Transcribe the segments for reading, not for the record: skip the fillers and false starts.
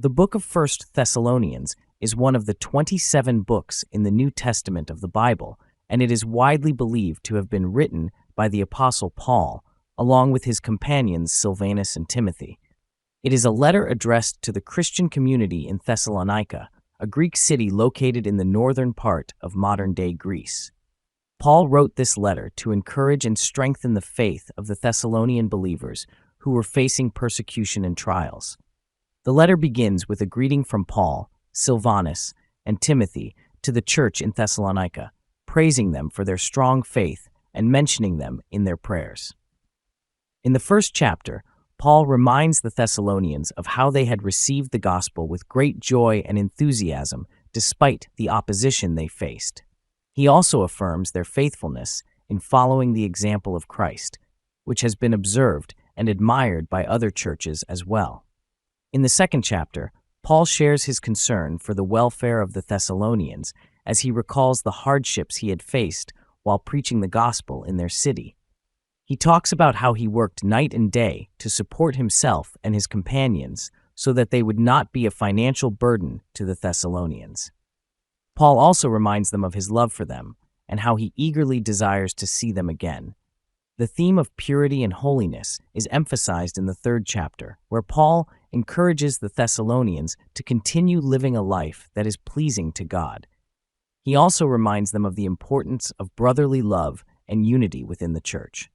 The book of First Thessalonians is one of the 27 books in the New Testament of the Bible, and it is widely believed to have been written by the Apostle Paul, along with his companions Silvanus and Timothy. It is a letter addressed to the Christian community in Thessalonica, a Greek city located in the northern part of modern-day Greece. Paul wrote this letter to encourage and strengthen the faith of the Thessalonian believers who were facing persecution and trials. The letter begins with a greeting from Paul, Silvanus, and Timothy to the church in Thessalonica, praising them for their strong faith and mentioning them in their prayers. In the first chapter, Paul reminds the Thessalonians of how they had received the gospel with great joy and enthusiasm despite the opposition they faced. He also affirms their faithfulness in following the example of Christ, which has been observed and admired by other churches as well. In the second chapter, Paul shares his concern for the welfare of the Thessalonians as he recalls the hardships he had faced while preaching the gospel in their city. He talks about how he worked night and day to support himself and his companions so that they would not be a financial burden to the Thessalonians. Paul also reminds them of his love for them and how he eagerly desires to see them again. The theme of purity and holiness is emphasized in the third chapter, where Paul encourages the Thessalonians to continue living a life that is pleasing to God. He also reminds them of the importance of brotherly love and unity within the church.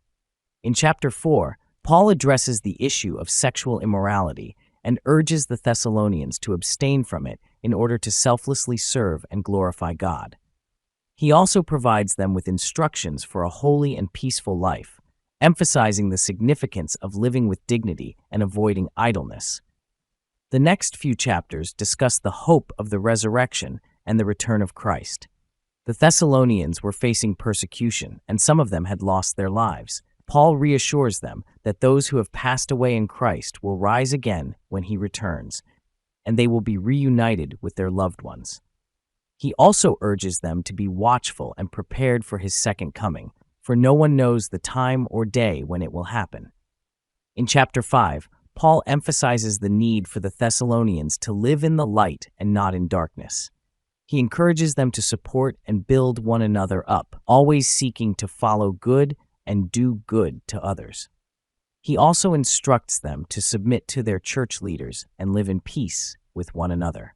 In chapter 4, Paul addresses the issue of sexual immorality and urges the Thessalonians to abstain from it in order to selflessly serve and glorify God. He also provides them with instructions for a holy and peaceful life, emphasizing the significance of living with dignity and avoiding idleness. The next few chapters discuss the hope of the resurrection and the return of Christ. The Thessalonians were facing persecution, and some of them had lost their lives. Paul reassures them that those who have passed away in Christ will rise again when he returns, and they will be reunited with their loved ones. He also urges them to be watchful and prepared for his second coming, for no one knows the time or day when it will happen. In chapter 5, Paul emphasizes the need for the Thessalonians to live in the light and not in darkness. He encourages them to support and build one another up, always seeking to follow good and do good to others. He also instructs them to submit to their church leaders and live in peace with one another.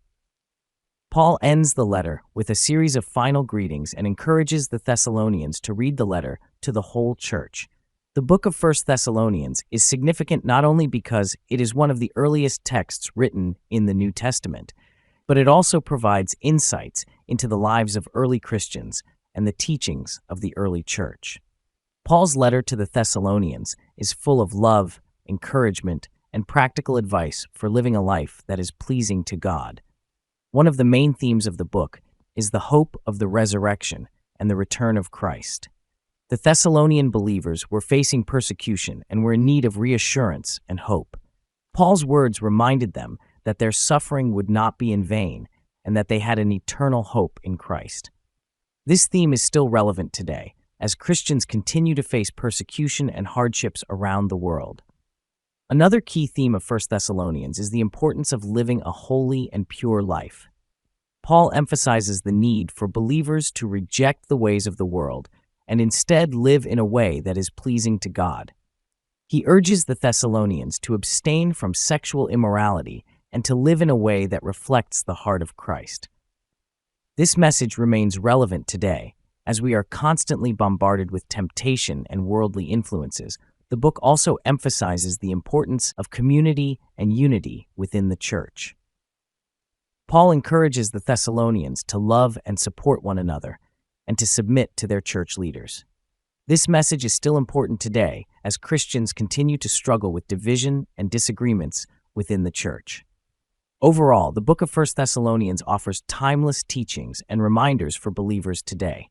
Paul ends the letter with a series of final greetings and encourages the Thessalonians to read the letter to the whole church. The book of First Thessalonians is significant not only because it is one of the earliest texts written in the New Testament, but it also provides insights into the lives of early Christians and the teachings of the early church. Paul's letter to the Thessalonians is full of love, encouragement, and practical advice for living a life that is pleasing to God. One of the main themes of the book is the hope of the resurrection and the return of Christ. The Thessalonian believers were facing persecution and were in need of reassurance and hope. Paul's words reminded them that their suffering would not be in vain and that they had an eternal hope in Christ. This theme is still relevant today, as Christians continue to face persecution and hardships around the world. Another key theme of 1 Thessalonians is the importance of living a holy and pure life. Paul emphasizes the need for believers to reject the ways of the world and instead live in a way that is pleasing to God. He urges the Thessalonians to abstain from sexual immorality and to live in a way that reflects the heart of Christ. This message remains relevant today, as we are constantly bombarded with temptation and worldly influences. The book also emphasizes the importance of community and unity within the church. Paul encourages the Thessalonians to love and support one another and to submit to their church leaders. This message is still important today as Christians continue to struggle with division and disagreements within the church. Overall, the book of 1 Thessalonians offers timeless teachings and reminders for believers today.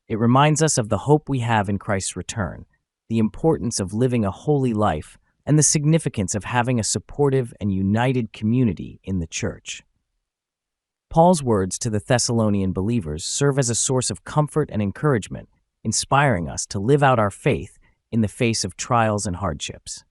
It reminds us of the hope we have in Christ's return, the importance of living a holy life, and the significance of having a supportive and united community in the church. Paul's words to the Thessalonian believers serve as a source of comfort and encouragement, inspiring us to live out our faith in the face of trials and hardships.